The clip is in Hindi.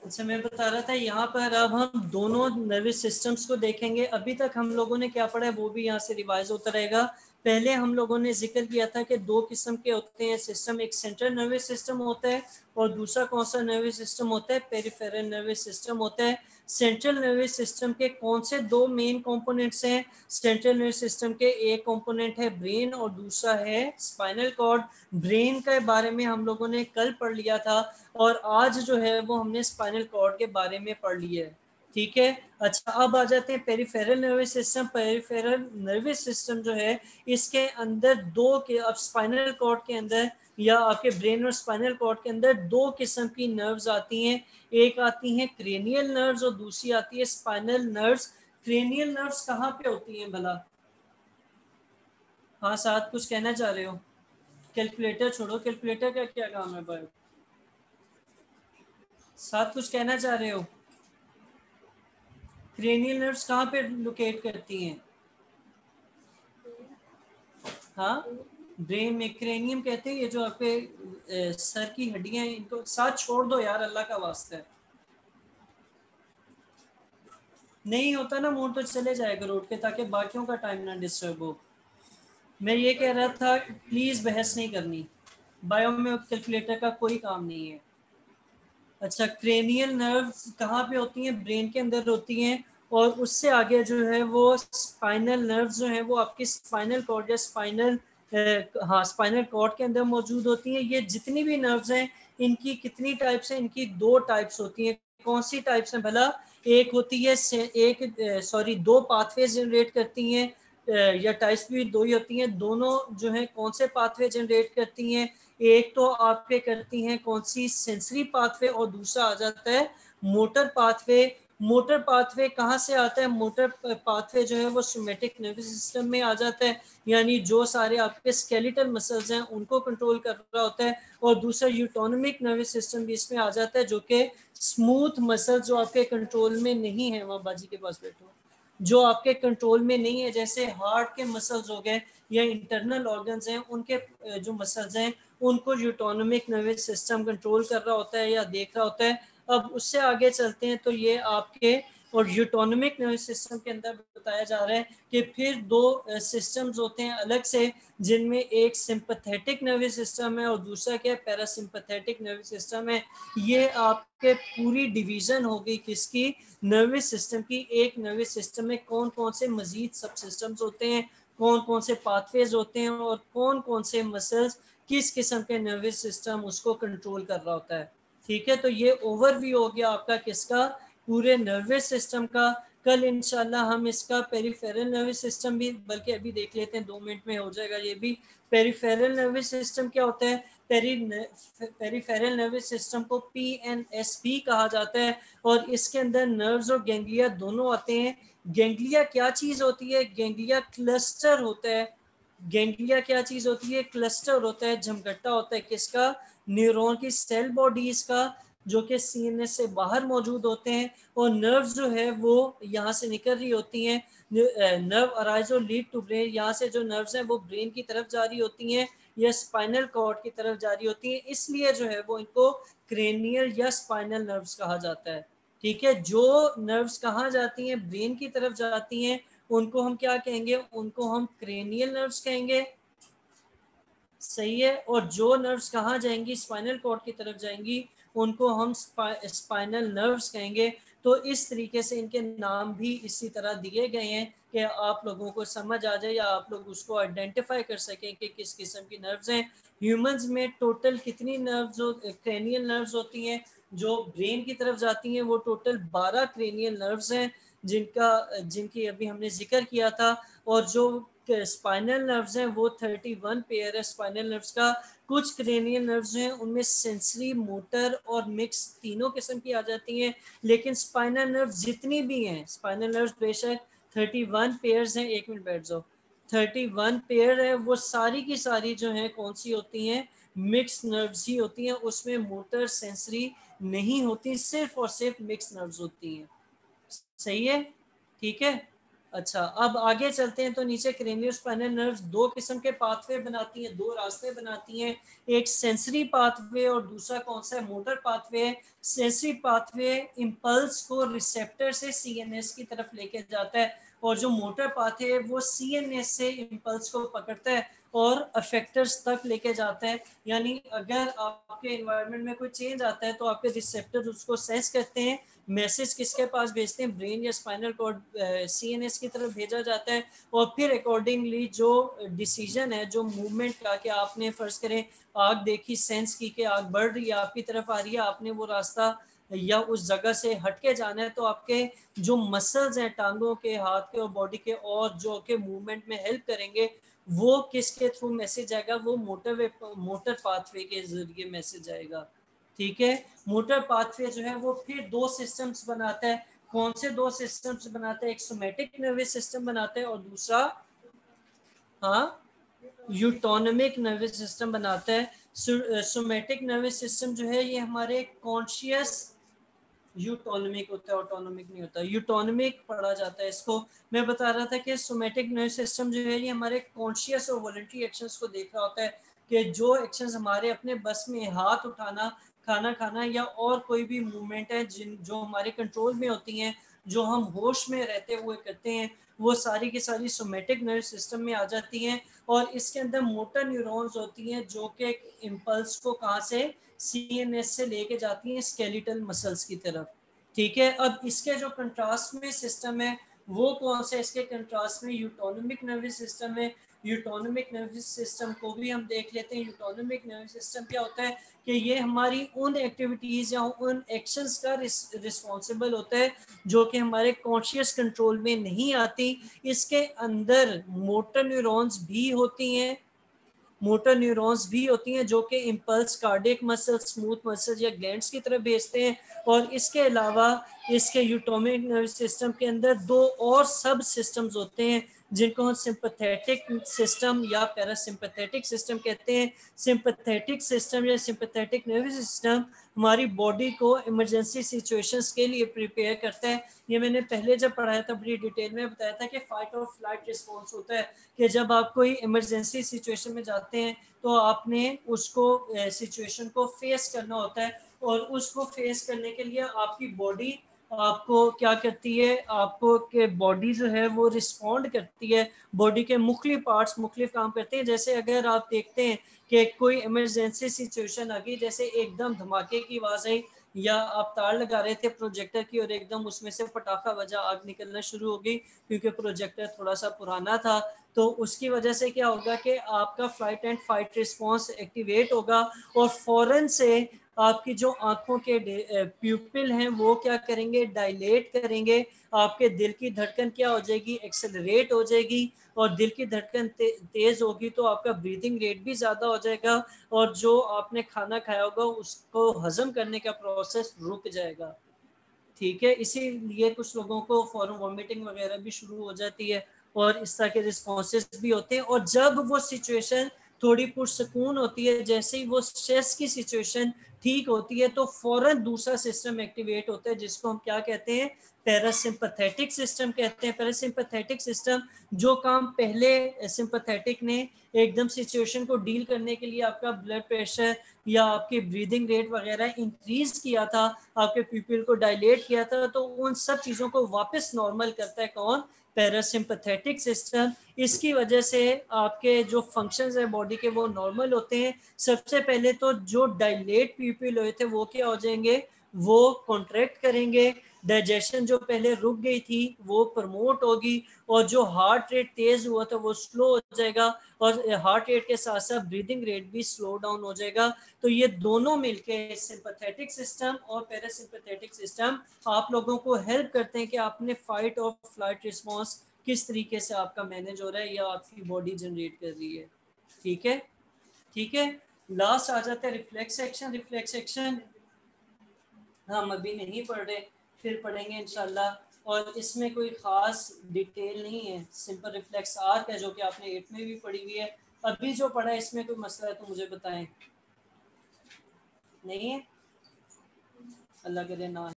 अच्छा, मैं बता रहा था यहाँ पर अब हम दोनों नर्वस सिस्टम्स को देखेंगे। अभी तक हम लोगों ने क्या पढ़ा है वो भी यहाँ से रिवाइज होता रहेगा। पहले हम लोगों ने जिक्र किया था कि दो किस्म के होते हैं सिस्टम, एक सेंट्रल नर्वस सिस्टम होता है और दूसरा कौन सा नर्वस सिस्टम होता है, पेरिफेरल नर्वस सिस्टम होता है। सेंट्रल नर्वस सिस्टम के कौन से दो मेन कंपोनेंट्स हैं? सेंट्रल नर्वस सिस्टम के एक कंपोनेंट है ब्रेन और दूसरा है स्पाइनल कॉर्ड। ब्रेन के बारे में हम लोगों ने कल पढ़ लिया था और आज जो है वो हमने स्पाइनल कॉर्ड के बारे में पढ़ लिया है। ठीक है। अच्छा, अब आ जाते हैं peripheral nervous system. Peripheral nervous system जो है इसके अंदर दो के, अब स्पाइनल कॉर्ड के अंदर या आपके ब्रेन और स्पाइनल कॉर्ड के अंदर दो किस्म की नर्व्स आती हैं। एक आती हैं क्रेनियल नर्व्स और दूसरी आती है स्पाइनल नर्व्स। क्रेनियल नर्व्स कहाँ पे होती हैं भला? हाँ, साथ कुछ कहना चाह रहे हो? कैलकुलेटर छोड़ो, कैलकुलेटर का क्या काम है भाई? साथ कुछ कहना चाह रहे हो? क्रेनियल नर्व्स कहाँ पे लोकेट करती हैं? हाँ, ब्रेन में। क्रेनियम कहते हैं ये जो आपके सर की हड्डियां हैं, इनको साथ छोड़ दो यार, अल्लाह का वास्ता है। नहीं होता ना मूड तो चले जाएगा रोड के, ताकि बाकियों का टाइम ना डिस्टर्ब हो। मैं ये कह रहा था प्लीज बहस नहीं करनी, बायो में कैलकुलेटर का कोई काम नहीं है। अच्छा, क्रेनियल नर्व्स कहाँ पे होती हैं? ब्रेन के अंदर होती हैं और उससे आगे जो है वो स्पाइनल नर्व्स जो है वो आपके स्पाइनल कॉर्ड या स्पाइनल हाँ स्पाइनल कॉर्ड के अंदर मौजूद होती हैं। ये जितनी भी नर्व्स हैं इनकी कितनी टाइप्स हैं? इनकी दो टाइप्स होती हैं। कौन सी टाइप्स हैं भला? एक होती है दो पाथवे जनरेट करती हैं, या टाइप्स भी दो ही होती हैं। दोनों जो है कौन से पाथवे जनरेट करती हैं? एक तो आपके करती हैं कौन सी, सेंसरी पाथवे, और दूसरा आ जाता है मोटर पाथवे। मोटर पाथवे कहाँ से आता है? मोटर पाथवे जो है वो सोमेटिक नर्वस सिस्टम में आ जाता है, यानी जो सारे आपके स्केलेटल मसल्स हैं उनको कंट्रोल कर रहा होता है। और दूसरा यूटोनोमिक नर्वस सिस्टम भी इसमें आ जाता है, जो कि स्मूथ मसल जो आपके कंट्रोल में नहीं है, वहाँ बाजी के पास बैठो, जो आपके कंट्रोल में नहीं है, जैसे हार्ट के मसल्स हो गए या इंटरनल ऑर्गन्स हैं उनके जो मसल्स हैं उनको यूटोनोमिक नर्वस सिस्टम कंट्रोल कर रहा होता है या देख रहा होता है। अब उससे आगे चलते हैं तो ये आपके और यूटोनोमिक नर्वस सिस्टम के अंदर बताया जा रहा है कि फिर दो सिस्टम्स होते हैं अलग से, जिनमें एक सिंपैथेटिक नर्वस सिस्टम है और दूसरा क्या है, पैरासिम्पैथेटिक नर्वस सिस्टम है। ये आपके पूरी डिवीजन हो गई किसकी, नर्वस सिस्टम की। एक नर्वस सिस्टम में कौन कौन से मजीद सब सिस्टम्स होते हैं, कौन कौन से पाथवेज होते हैं और कौन कौन से मसल्स किस किस्म के नर्वस सिस्टम उसको कंट्रोल कर रहा होता है। ठीक है, तो ये ओवरव्यू हो गया आपका किसका, पूरे नर्वस सिस्टम का। कल इंशाल्लाह हम इसका पेरिफेरल नर्वस सिस्टम भी, बल्कि अभी देख लेते हैं, 2 मिनट में हो जाएगा ये भी। पेरिफेरल नर्वस सिस्टम क्या होता है? पेरिफेरल नर्वस सिस्टम को PNS भी कहा जाता है और इसके अंदर नर्व्स और गैंग्लिया दोनों आते हैं। गैंग्लिया क्या चीज होती है? गैंग्लिया क्लस्टर होता है। गैंग्लिया क्या चीज होती है? क्लस्टर होता है, झमघट्टा होता है किसका, न्यूरॉन की सेल बॉडीज का, जो कि सीएनएस से बाहर मौजूद होते हैं। और नर्व्स जो है वो यहाँ से निकल रही होती हैं। नर्व अराइजो लीड टू ब्रेन, यहाँ से जो नर्व्स हैं वो ब्रेन की तरफ जा रही होती हैं या स्पाइनल कॉर्ड की तरफ जा रही होती हैं, इसलिए जो है वो इनको क्रेनियल या स्पाइनल नर्व्स कहा जाता है। ठीक है, जो नर्व्स कहाँ जाती हैं, ब्रेन की तरफ जाती हैं, उनको हम क्या कहेंगे, उनको हम क्रेनियल नर्व्स कहेंगे। सही है। और जो नर्व्स कहाँ जाएंगी, स्पाइनल कॉर्ड की तरफ जाएंगी, उनको हम स्पाइनल नर्व्स कहेंगे। तो इस तरीके से इनके नाम भी इसी तरह दिए गए हैं कि आप लोगों को समझ आ जाए या आप लोग उसको आइडेंटिफाई कर सकें कि किस किस्म की नर्व्स हैं। ह्यूमंस में टोटल कितनी नर्व्स क्रेनियल नर्व्स होती हैं जो ब्रेन की तरफ जाती हैं? वो टोटल 12 क्रेनियल नर्व्स हैं जिनकी अभी हमने जिक्र किया था। और जो स्पाइनल नर्व्स हैं वो 31 पेयर है स्पाइनल नर्व्स का। कुछ क्रेनियल नर्व्स हैं उनमें सेंसरी, मोटर और मिक्स तीनों किस्म की आ जाती हैं। लेकिन स्पाइनल नर्व्स जितनी भी हैं, स्पाइनल नर्व्स बेशक 31 पेयर्स हैं, 1 मिनट बैठ जाओ, 31 पेयर है, वो सारी की सारी जो हैं कौन सी होती हैं, मिक्स नर्व्स ही होती हैं। उसमें मोटर सेंसरी नहीं होती, सिर्फ और सिर्फ मिक्स नर्व्स होती हैं। सही है, ठीक है। अच्छा, अब आगे चलते हैं तो नीचे क्रेनियो स्पाइनल नर्व्स दो किस्म के पाथवे बनाती हैं, दो रास्ते बनाती हैं, एक सेंसरी पाथवे और दूसरा कौन सा है, मोटर पाथवे है। सेंसरी पाथवे इंपल्स को रिसेप्टर से सीएनएस की तरफ लेके जाता है और जो मोटर पाथवे है वो सीएनएस से इंपल्स को पकड़ता है और अफेक्टर्स तक लेके जाता है। यानी अगर आपके एनवायरनमेंट में कोई चेंज आता है तो आपके रिसेप्टर उसको सेंस करते हैं, मैसेज किसके पास भेजते हैं, ब्रेन या स्पाइनल कॉर्ड सीएनएस की तरफ भेजा जाता है और फिर अकॉर्डिंगली जो डिसीजन है, जो मूवमेंट का, कि आपने फर्ज करें आग देखी, सेंस की कि आग बढ़ रही है आपकी तरफ आ रही है, आपने वो रास्ता या उस जगह से हटके जाना है, तो आपके जो मसल्स हैं टांगों के, हाथ के और बॉडी के और जो के मूवमेंट में हेल्प करेंगे, वो किसके थ्रू मैसेज आएगा, वो मोटर पाथवे के जरिए मैसेज आएगा। ठीक है, मोटर पाथवे जो है वो फिर दो सिस्टम्स बनाता है। कौन से दो सिस्टम्स बनाता है, एक सोमेटिक नर्वस सिस्टम बनाता है और दूसरा हाँ यूटोनमिक नर्वस सिस्टम बनाता है। सोमेटिक नर्वस सिस्टम जो है ये हमारे कॉन्शियस, यूटोनमिक होता है, ऑटोनोमिक नहीं होता, यूटोनमिक पढ़ा जाता है इसको। मैं बता रहा था कि सोमेटिक नर्वस सिस्टम जो है ये हमारे कॉन्शियस और वॉलंटरी एक्शंस को देख रहा होता है कि जो एक्शंस हमारे अपने बस में, हाथ उठाना, खाना खाना या और कोई भी मूवमेंट है जिन जो हमारे कंट्रोल में होती हैं, जो हम होश में रहते हुए करते हैं, वो सारी की सारी सोमेटिक नर्वस सिस्टम में आ जाती हैं। और इसके अंदर मोटर न्यूरॉन्स होती हैं जो कि इम्पल्स को कहाँ से, सीएनएस से लेके जाती हैं स्केलेटल मसल्स की तरफ। ठीक है, अब इसके जो कंट्रास्ट में सिस्टम है वो कौन सा, इसके कंट्रास्ट में यूटोनमिक नर्वस सिस्टम है। यूटोनमिक नर्वस सिस्टम को भी हम देख लेते हैं। यूटोनमिक नर्वस सिस्टम क्या होता है कि ये हमारी उन एक्टिविटीज़ या उन एक्शंस का रिस्पॉन्सिबल होता है जो कि हमारे कॉन्शियस कंट्रोल में नहीं आती। इसके अंदर मोटर न्यूरॉन्स भी होती हैं, मोटर न्यूरॉन्स भी होती हैं जो कि impulse cardiac muscle, smooth muscle या ग्लैंड्स की तरफ भेजते हैं। और इसके अलावा इसके यूटोमिक नर्वस सिस्टम के अंदर दो और सब सिस्टम्स होते हैं जिनको हम सिंपैथेटिक सिस्टम या पैरासिम्पैथेटिक सिस्टम कहते हैं। सिंपैथेटिक सिस्टम या सिंपैथेटिक नर्वस सिस्टम हमारी बॉडी को इमरजेंसी सिचुएशंस के लिए प्रिपेयर करता है। ये मैंने पहले जब पढ़ाया था बड़ी डिटेल में बताया था कि फाइट और फ्लाइट रिस्पॉन्स होता है कि जब आप कोई इमरजेंसी सिचुएशन में जाते हैं तो आपने उसको सिचुएशन को फेस करना होता है और उसको फेस करने के लिए आपकी बॉडी आपको क्या करती है, आपको के बॉडी जो है वो रिस्पॉन्ड करती है। बॉडी के मुख्तलिफ पार्ट्स मुख्तलिफ काम करते हैं। जैसे अगर आप देखते हैं कि कोई इमरजेंसी सिचुएशन आ गई, जैसे एकदम धमाके की आवाज़ आई या आप तार लगा रहे थे प्रोजेक्टर की और एकदम उसमें से पटाखा बजा, आग निकलना शुरू हो गई क्योंकि प्रोजेक्टर थोड़ा सा पुराना था, तो उसकी वजह से क्या होगा कि आपका flight and fight response activate होगा और फौरन से आपकी जो आंखों के प्यूपिल हैं वो क्या करेंगे, डायलेट करेंगे। आपके दिल की धड़कन क्या हो जाएगी, एक्सेलरेट हो जाएगी और दिल की धड़कन तेज होगी तो आपका ब्रीदिंग रेट भी ज़्यादा हो जाएगा और जो आपने खाना खाया होगा उसको हजम करने का प्रोसेस रुक जाएगा। ठीक है, इसीलिए कुछ लोगों को फौरन वॉमिटिंग वगैरह भी शुरू हो जाती है और इस तरह के रिस्पॉन्सेज भी होते हैं। और जब वो सिचुएशन थोड़ी पुरसकून होती है, जैसे ही वो स्ट्रेस की सिचुएशन ठीक होती है तो फौरन दूसरा सिस्टम एक्टिवेट होता है जिसको हम क्या कहते हैं, पैरासिम्पैथेटिक सिस्टम कहते हैं। पैरासिम्पैथेटिक सिस्टम जो काम पहले सिंपैथेटिक ने एकदम सिचुएशन को डील करने के लिए आपका ब्लड प्रेशर या आपकी ब्रीदिंग रेट वगैरह इंक्रीज किया था, आपके पीपल को डायलेट किया था, तो उन सब चीज़ों को वापस नॉर्मल करता है कौन, पैरासिम्पैथेटिक सिस्टम। इसकी वजह से आपके जो फंक्शंस है बॉडी के वो नॉर्मल होते हैं। सबसे पहले तो जो डायलेट पीपल हुए थे वो क्या हो जाएंगे, वो कॉन्ट्रैक्ट करेंगे, डाइजेशन जो पहले रुक गई थी वो प्रमोट होगी और जो हार्ट रेट तेज हुआ था वो स्लो हो जाएगा और हार्ट रेट के साथ साथ ब्रीदिंग रेट भी स्लो डाउन हो जाएगा। तो ये दोनों मिलके सिंपैथेटिक सिस्टम और पैरासिम्पैथेटिक सिस्टम आप लोगों को हेल्प करते हैं कि आपने फाइट और फ्लाइट रिस्पॉन्स किस तरीके से आपका मैनेज हो रहा है या आपकी बॉडी जनरेट कर रही है। ठीक है, ठीक है। लास्ट आ जाता है रिफ्लेक्स एक्शन। रिफ्लेक्स एक्शन हम अभी नहीं पढ़ रहे, फिर पढ़ेंगे इंशाल्लाह। और इसमें कोई ख़ास डिटेल नहीं है, सिंपल रिफ्लेक्स आर्क है जो कि आपने 8 में भी पढ़ी हुई है। अभी जो पढ़ा है इसमें कोई मसला है तो मुझे बताएं। नहीं है, अल्लाह करे ना